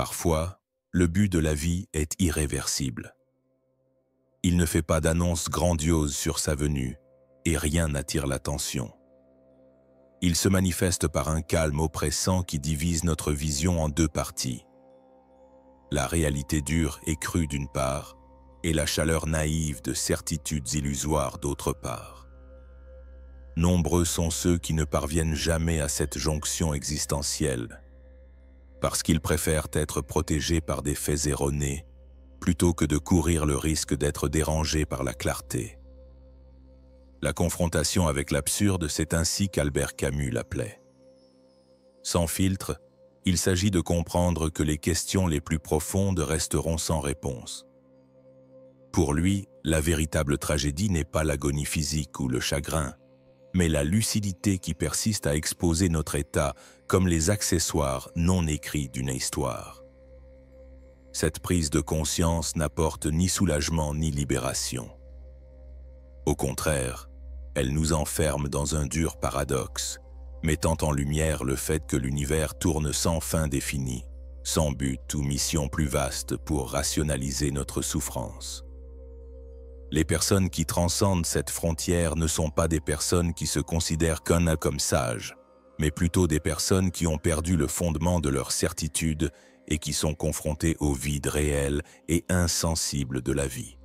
Parfois, le but de la vie est irréversible. Il ne fait pas d'annonce grandiose sur sa venue et rien n'attire l'attention. Il se manifeste par un calme oppressant qui divise notre vision en deux parties. La réalité dure et crue d'une part, et la chaleur naïve de certitudes illusoires d'autre part. Nombreux sont ceux qui ne parviennent jamais à cette jonction existentielle, parce qu'ils préfèrent être protégés par des faits erronés, plutôt que de courir le risque d'être dérangés par la clarté. La confrontation avec l'absurde, c'est ainsi qu'Albert Camus l'appelait. Sans filtre, il s'agit de comprendre que les questions les plus profondes resteront sans réponse. Pour lui, la véritable tragédie n'est pas l'agonie physique ou le chagrin, mais la lucidité qui persiste à exposer notre état comme les accessoires non écrits d'une histoire. Cette prise de conscience n'apporte ni soulagement ni libération. Au contraire, elle nous enferme dans un dur paradoxe, mettant en lumière le fait que l'univers tourne sans fin définie, sans but ou mission plus vaste pour rationaliser notre souffrance. Les personnes qui transcendent cette frontière ne sont pas des personnes qui se considèrent comme sages, mais plutôt des personnes qui ont perdu le fondement de leur certitude et qui sont confrontées au vide réel et insensible de la vie.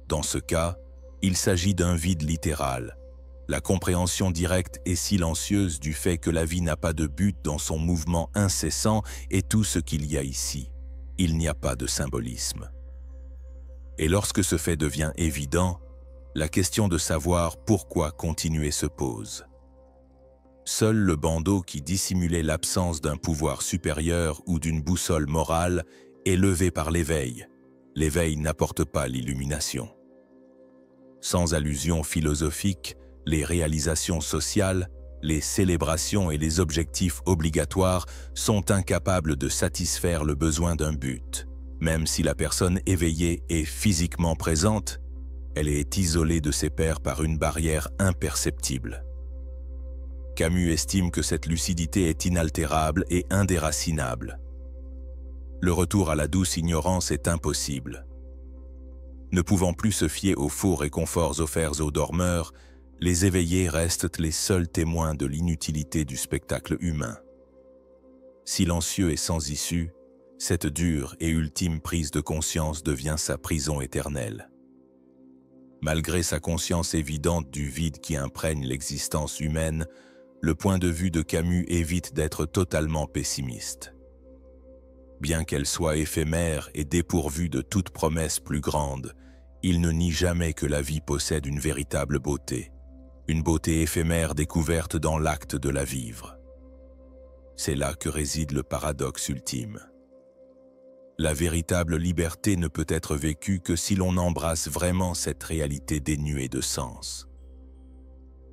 Dans ce cas, il s'agit d'un vide littéral, la compréhension directe et silencieuse du fait que la vie n'a pas de but dans son mouvement incessant et tout ce qu'il y a ici. Il n'y a pas de symbolisme. Et lorsque ce fait devient évident, la question de savoir pourquoi continuer se pose. Seul le bandeau qui dissimulait l'absence d'un pouvoir supérieur ou d'une boussole morale est levé par l'éveil. L'éveil n'apporte pas l'illumination. Sans allusion philosophique, les réalisations sociales, les célébrations et les objectifs obligatoires sont incapables de satisfaire le besoin d'un but. Même si la personne éveillée est physiquement présente, elle est isolée de ses pairs par une barrière imperceptible. Camus estime que cette lucidité est inaltérable et indéracinable. Le retour à la douce ignorance est impossible. Ne pouvant plus se fier aux faux réconforts offerts aux dormeurs, les éveillés restent les seuls témoins de l'inutilité du spectacle humain. Silencieux et sans issue, cette dure et ultime prise de conscience devient sa prison éternelle. Malgré sa conscience évidente du vide qui imprègne l'existence humaine, le point de vue de Camus évite d'être totalement pessimiste. Bien qu'elle soit éphémère et dépourvue de toute promesse plus grande, il ne nie jamais que la vie possède une véritable beauté, une beauté éphémère découverte dans l'acte de la vivre. C'est là que réside le paradoxe ultime. La véritable liberté ne peut être vécue que si l'on embrasse vraiment cette réalité dénuée de sens.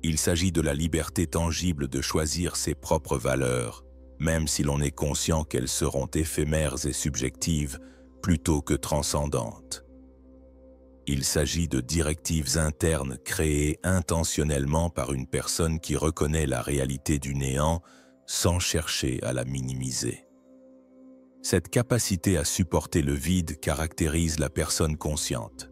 Il s'agit de la liberté tangible de choisir ses propres valeurs, même si l'on est conscient qu'elles seront éphémères et subjectives plutôt que transcendantes. Il s'agit de directives internes créées intentionnellement par une personne qui reconnaît la réalité du néant sans chercher à la minimiser. Cette capacité à supporter le vide caractérise la personne consciente.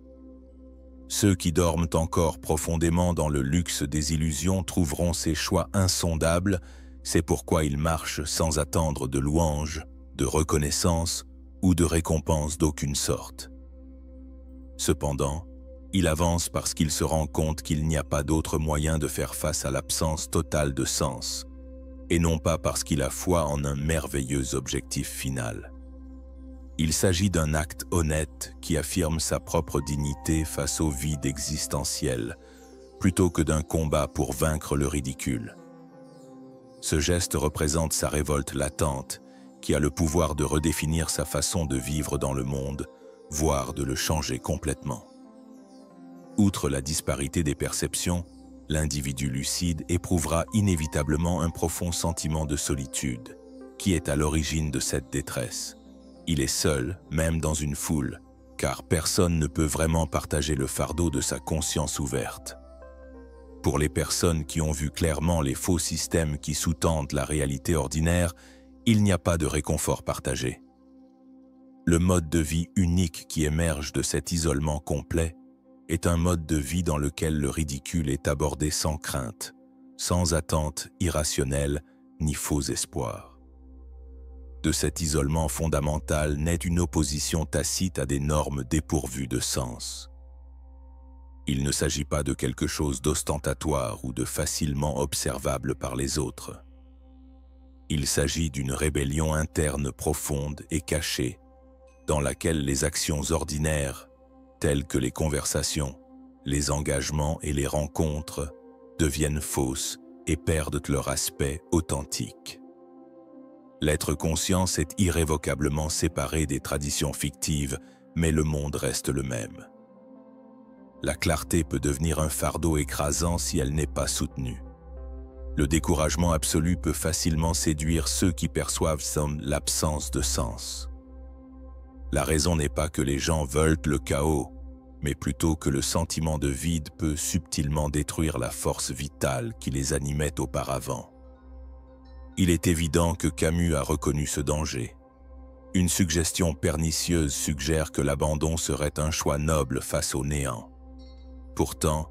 Ceux qui dorment encore profondément dans le luxe des illusions trouveront ces choix insondables, c'est pourquoi ils marchent sans attendre de louanges, de reconnaissance ou de récompense d'aucune sorte. Cependant, il avance parce qu'il se rend compte qu'il n'y a pas d'autre moyen de faire face à l'absence totale de sens, et non pas parce qu'il a foi en un merveilleux objectif final. Il s'agit d'un acte honnête qui affirme sa propre dignité face au vide existentiel, plutôt que d'un combat pour vaincre le ridicule. Ce geste représente sa révolte latente, qui a le pouvoir de redéfinir sa façon de vivre dans le monde, voire de le changer complètement. Outre la disparité des perceptions, l'individu lucide éprouvera inévitablement un profond sentiment de solitude, qui est à l'origine de cette détresse. Il est seul, même dans une foule, car personne ne peut vraiment partager le fardeau de sa conscience ouverte. Pour les personnes qui ont vu clairement les faux systèmes qui sous-tendent la réalité ordinaire, il n'y a pas de réconfort partagé. Le mode de vie unique qui émerge de cet isolement complet est un mode de vie dans lequel le ridicule est abordé sans crainte, sans attente irrationnelle ni faux espoir. De cet isolement fondamental naît une opposition tacite à des normes dépourvues de sens. Il ne s'agit pas de quelque chose d'ostentatoire ou de facilement observable par les autres. Il s'agit d'une rébellion interne profonde et cachée, dans laquelle les actions ordinaires, telles que les conversations, les engagements et les rencontres, deviennent fausses et perdent leur aspect authentique. L'être conscience est irrévocablement séparé des traditions fictives, mais le monde reste le même. La clarté peut devenir un fardeau écrasant si elle n'est pas soutenue. Le découragement absolu peut facilement séduire ceux qui perçoivent l'absence de sens. La raison n'est pas que les gens veulent le chaos, mais plutôt que le sentiment de vide peut subtilement détruire la force vitale qui les animait auparavant. Il est évident que Camus a reconnu ce danger. Une suggestion pernicieuse suggère que l'abandon serait un choix noble face au néant. Pourtant,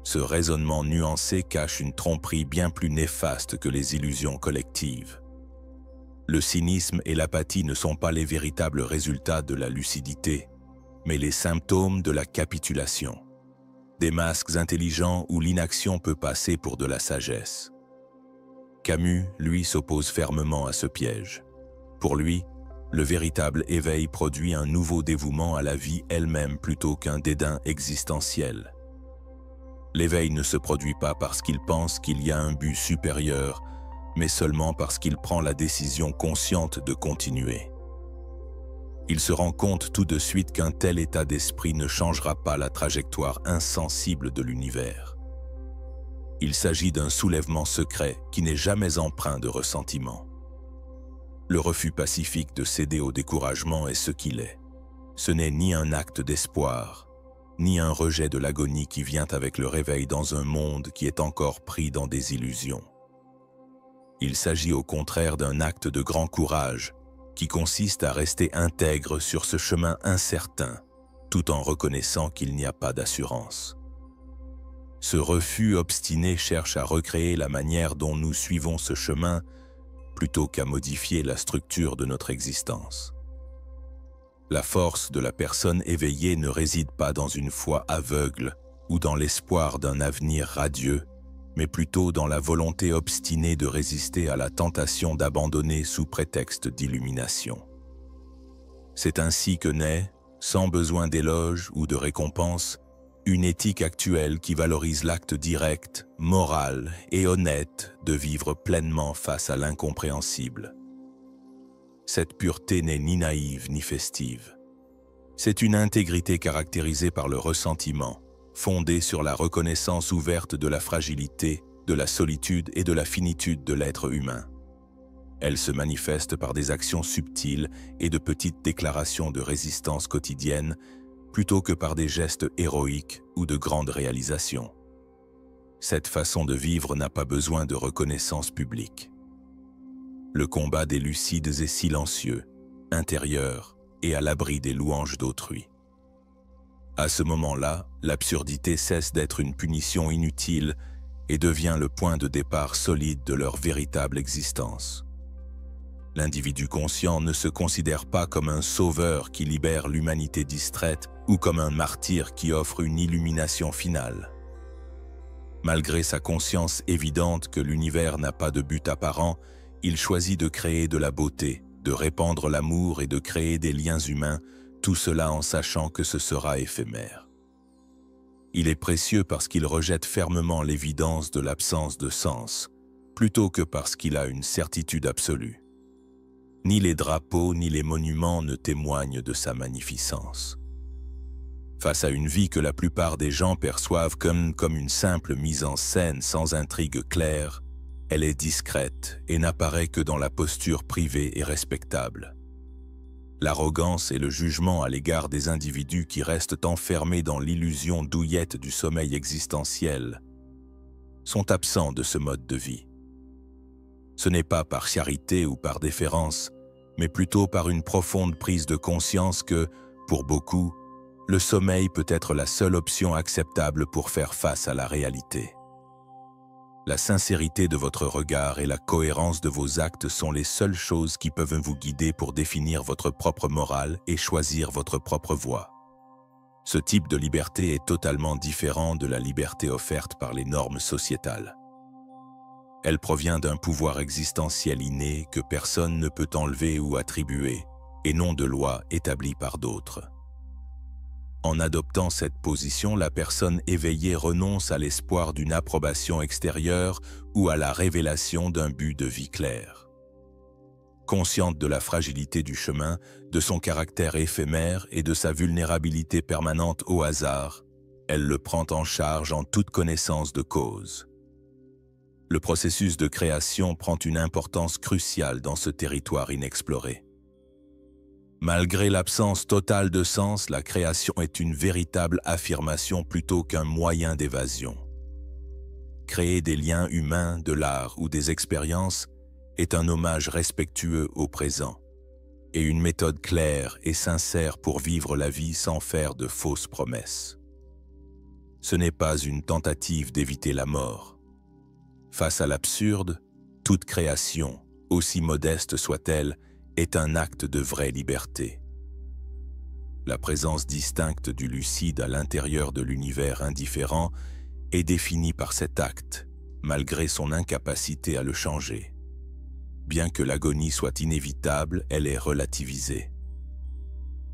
ce raisonnement nuancé cache une tromperie bien plus néfaste que les illusions collectives. Le cynisme et l'apathie ne sont pas les véritables résultats de la lucidité, mais les symptômes de la capitulation. Des masques intelligents où l'inaction peut passer pour de la sagesse. Camus, lui, s'oppose fermement à ce piège. Pour lui, le véritable éveil produit un nouveau dévouement à la vie elle-même plutôt qu'un dédain existentiel. L'éveil ne se produit pas parce qu'il pense qu'il y a un but supérieur, mais seulement parce qu'il prend la décision consciente de continuer. Il se rend compte tout de suite qu'un tel état d'esprit ne changera pas la trajectoire insensible de l'univers. Il s'agit d'un soulèvement secret qui n'est jamais empreint de ressentiment. Le refus pacifique de céder au découragement est ce qu'il est. Ce n'est ni un acte d'espoir, ni un rejet de l'agonie qui vient avec le réveil dans un monde qui est encore pris dans des illusions. Il s'agit au contraire d'un acte de grand courage qui consiste à rester intègre sur ce chemin incertain, tout en reconnaissant qu'il n'y a pas d'assurance. Ce refus obstiné cherche à recréer la manière dont nous suivons ce chemin plutôt qu'à modifier la structure de notre existence. La force de la personne éveillée ne réside pas dans une foi aveugle ou dans l'espoir d'un avenir radieux, mais plutôt dans la volonté obstinée de résister à la tentation d'abandonner sous prétexte d'illumination. C'est ainsi que naît, sans besoin d'éloge ou de récompense, une éthique actuelle qui valorise l'acte direct, moral et honnête de vivre pleinement face à l'incompréhensible. Cette pureté n'est ni naïve ni festive. C'est une intégrité caractérisée par le ressentiment, fondée sur la reconnaissance ouverte de la fragilité, de la solitude et de la finitude de l'être humain. Elle se manifeste par des actions subtiles et de petites déclarations de résistance quotidienne, plutôt que par des gestes héroïques ou de grandes réalisations. Cette façon de vivre n'a pas besoin de reconnaissance publique. Le combat des lucides est silencieux, intérieur et à l'abri des louanges d'autrui. À ce moment-là, l'absurdité cesse d'être une punition inutile et devient le point de départ solide de leur véritable existence. L'individu conscient ne se considère pas comme un sauveur qui libère l'humanité distraite ou comme un martyr qui offre une illumination finale. Malgré sa conscience évidente que l'univers n'a pas de but apparent, il choisit de créer de la beauté, de répandre l'amour et de créer des liens humains, tout cela en sachant que ce sera éphémère. Il est précieux parce qu'il rejette fermement l'évidence de l'absence de sens, plutôt que parce qu'il a une certitude absolue. Ni les drapeaux ni les monuments ne témoignent de sa magnificence. Face à une vie que la plupart des gens perçoivent comme une simple mise en scène sans intrigue claire, elle est discrète et n'apparaît que dans la posture privée et respectable. L'arrogance et le jugement à l'égard des individus qui restent enfermés dans l'illusion douillette du sommeil existentiel sont absents de ce mode de vie. Ce n'est pas par charité ou par déférence, mais plutôt par une profonde prise de conscience que, pour beaucoup, le sommeil peut être la seule option acceptable pour faire face à la réalité. La sincérité de votre regard et la cohérence de vos actes sont les seules choses qui peuvent vous guider pour définir votre propre morale et choisir votre propre voie. Ce type de liberté est totalement différent de la liberté offerte par les normes sociétales. Elle provient d'un pouvoir existentiel inné que personne ne peut enlever ou attribuer, et non de lois établies par d'autres. En adoptant cette position, la personne éveillée renonce à l'espoir d'une approbation extérieure ou à la révélation d'un but de vie clair. Consciente de la fragilité du chemin, de son caractère éphémère et de sa vulnérabilité permanente au hasard, elle le prend en charge en toute connaissance de cause. Le processus de création prend une importance cruciale dans ce territoire inexploré. Malgré l'absence totale de sens, la création est une véritable affirmation plutôt qu'un moyen d'évasion. Créer des liens humains, de l'art ou des expériences est un hommage respectueux au présent et une méthode claire et sincère pour vivre la vie sans faire de fausses promesses. Ce n'est pas une tentative d'éviter la mort. Face à l'absurde, toute création, aussi modeste soit-elle, est un acte de vraie liberté. La présence distincte du lucide à l'intérieur de l'univers indifférent est définie par cet acte, malgré son incapacité à le changer. Bien que l'agonie soit inévitable, elle est relativisée.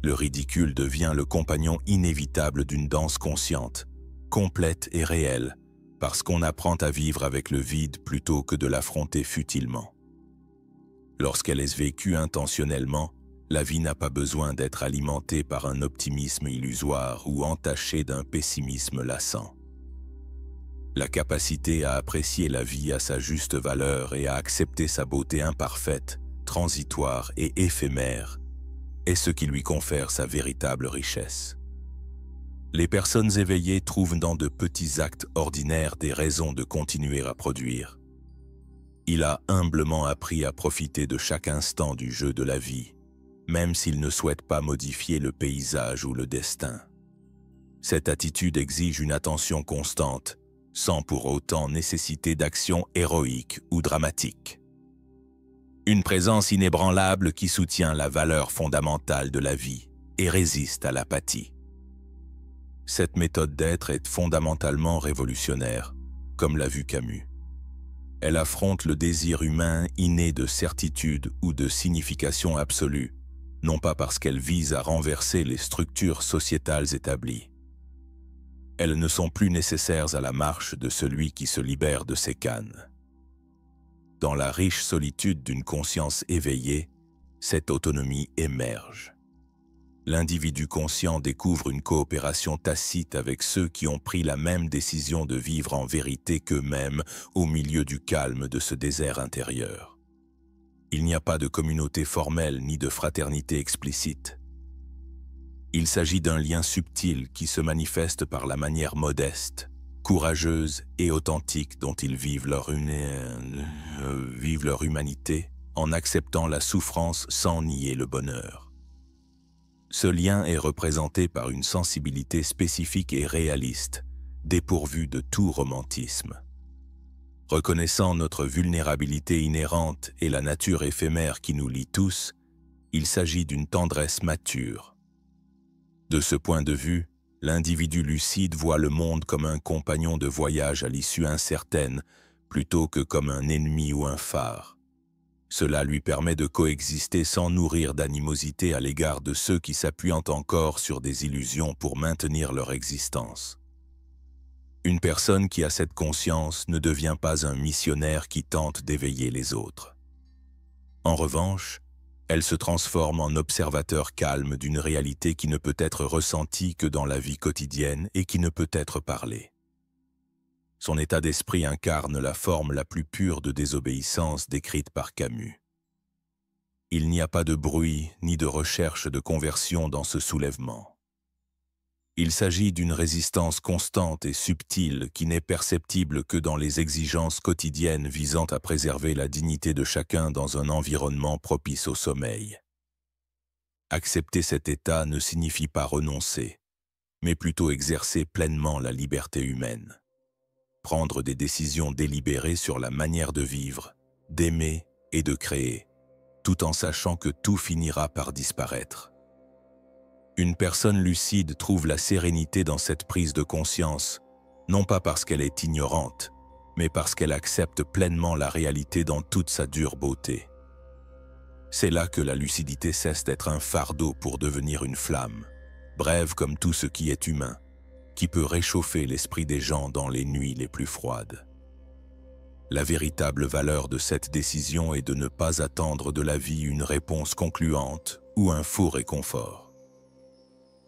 Le ridicule devient le compagnon inévitable d'une danse consciente, complète et réelle, parce qu'on apprend à vivre avec le vide plutôt que de l'affronter futilement. Lorsqu'elle est vécue intentionnellement, la vie n'a pas besoin d'être alimentée par un optimisme illusoire ou entachée d'un pessimisme lassant. La capacité à apprécier la vie à sa juste valeur et à accepter sa beauté imparfaite, transitoire et éphémère est ce qui lui confère sa véritable richesse. Les personnes éveillées trouvent dans de petits actes ordinaires des raisons de continuer à produire. Il a humblement appris à profiter de chaque instant du jeu de la vie, même s'il ne souhaite pas modifier le paysage ou le destin. Cette attitude exige une attention constante, sans pour autant nécessiter d'actions héroïques ou dramatiques. Une présence inébranlable qui soutient la valeur fondamentale de la vie et résiste à l'apathie. Cette méthode d'être est fondamentalement révolutionnaire, comme l'a vu Camus. Elle affronte le désir humain inné de certitude ou de signification absolue, non pas parce qu'elle vise à renverser les structures sociétales établies. Elles ne sont plus nécessaires à la marche de celui qui se libère de ses cannes. Dans la riche solitude d'une conscience éveillée, cette autonomie émerge. L'individu conscient découvre une coopération tacite avec ceux qui ont pris la même décision de vivre en vérité qu'eux-mêmes au milieu du calme de ce désert intérieur. Il n'y a pas de communauté formelle ni de fraternité explicite. Il s'agit d'un lien subtil qui se manifeste par la manière modeste, courageuse et authentique dont ils vivent leur humanité en acceptant la souffrance sans nier le bonheur. Ce lien est représenté par une sensibilité spécifique et réaliste, dépourvue de tout romantisme. Reconnaissant notre vulnérabilité inhérente et la nature éphémère qui nous lie tous, il s'agit d'une tendresse mature. De ce point de vue, l'individu lucide voit le monde comme un compagnon de voyage à l'issue incertaine, plutôt que comme un ennemi ou un phare. Cela lui permet de coexister sans nourrir d'animosité à l'égard de ceux qui s'appuient encore sur des illusions pour maintenir leur existence. Une personne qui a cette conscience ne devient pas un missionnaire qui tente d'éveiller les autres. En revanche, elle se transforme en observateur calme d'une réalité qui ne peut être ressentie que dans la vie quotidienne et qui ne peut être parlée. Son état d'esprit incarne la forme la plus pure de désobéissance décrite par Camus. Il n'y a pas de bruit ni de recherche de conversion dans ce soulèvement. Il s'agit d'une résistance constante et subtile qui n'est perceptible que dans les exigences quotidiennes visant à préserver la dignité de chacun dans un environnement propice au sommeil. Accepter cet état ne signifie pas renoncer, mais plutôt exercer pleinement la liberté humaine. Prendre des décisions délibérées sur la manière de vivre, d'aimer et de créer, tout en sachant que tout finira par disparaître. Une personne lucide trouve la sérénité dans cette prise de conscience, non pas parce qu'elle est ignorante, mais parce qu'elle accepte pleinement la réalité dans toute sa dure beauté. C'est là que la lucidité cesse d'être un fardeau pour devenir une flamme, brève comme tout ce qui est humain, qui peut réchauffer l'esprit des gens dans les nuits les plus froides. La véritable valeur de cette décision est de ne pas attendre de la vie une réponse concluante ou un faux réconfort.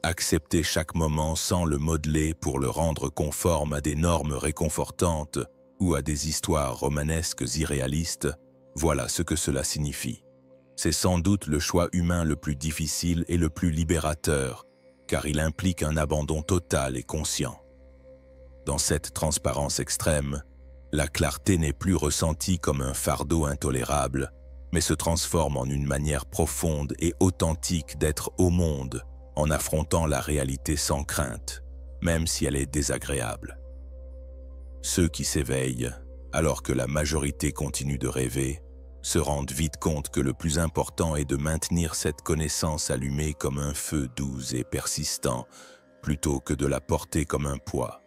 Accepter chaque moment sans le modeler pour le rendre conforme à des normes réconfortantes ou à des histoires romanesques irréalistes, voilà ce que cela signifie. C'est sans doute le choix humain le plus difficile et le plus libérateur, car il implique un abandon total et conscient. Dans cette transparence extrême, la clarté n'est plus ressentie comme un fardeau intolérable, mais se transforme en une manière profonde et authentique d'être au monde, en affrontant la réalité sans crainte, même si elle est désagréable. Ceux qui s'éveillent, alors que la majorité continue de rêver, se rendent vite compte que le plus important est de maintenir cette connaissance allumée comme un feu doux et persistant, plutôt que de la porter comme un poids.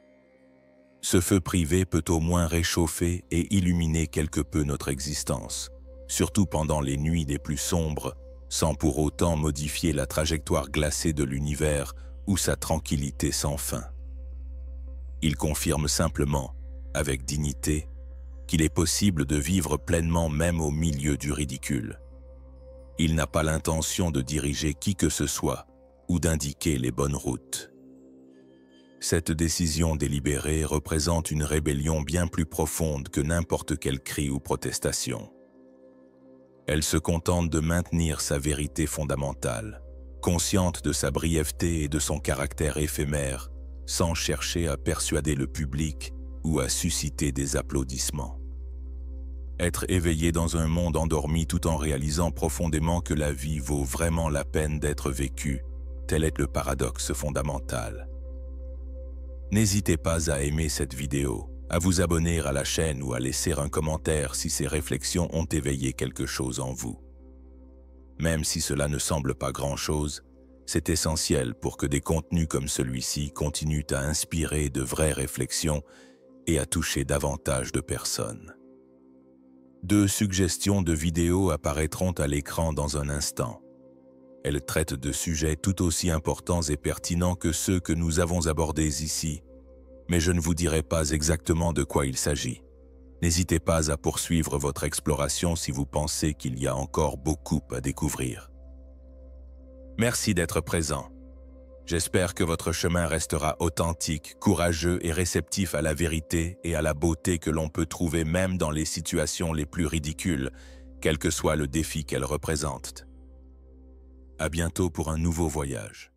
Ce feu privé peut au moins réchauffer et illuminer quelque peu notre existence, surtout pendant les nuits les plus sombres, sans pour autant modifier la trajectoire glacée de l'univers ou sa tranquillité sans fin. Il confirme simplement, avec dignité, qu'il est possible de vivre pleinement même au milieu du ridicule. Il n'a pas l'intention de diriger qui que ce soit ou d'indiquer les bonnes routes. Cette décision délibérée représente une rébellion bien plus profonde que n'importe quel cri ou protestation. Elle se contente de maintenir sa vérité fondamentale, consciente de sa brièveté et de son caractère éphémère, sans chercher à persuader le public ou à susciter des applaudissements. Être éveillé dans un monde endormi tout en réalisant profondément que la vie vaut vraiment la peine d'être vécue, tel est le paradoxe fondamental. N'hésitez pas à aimer cette vidéo, à vous abonner à la chaîne ou à laisser un commentaire si ces réflexions ont éveillé quelque chose en vous. Même si cela ne semble pas grand-chose, c'est essentiel pour que des contenus comme celui-ci continuent à inspirer de vraies réflexions et à toucher davantage de personnes. 2 suggestions de vidéos apparaîtront à l'écran dans un instant. Elles traitent de sujets tout aussi importants et pertinents que ceux que nous avons abordés ici, mais je ne vous dirai pas exactement de quoi il s'agit. N'hésitez pas à poursuivre votre exploration si vous pensez qu'il y a encore beaucoup à découvrir. Merci d'être présent. J'espère que votre chemin restera authentique, courageux et réceptif à la vérité et à la beauté que l'on peut trouver même dans les situations les plus ridicules, quel que soit le défi qu'elles représentent. À bientôt pour un nouveau voyage.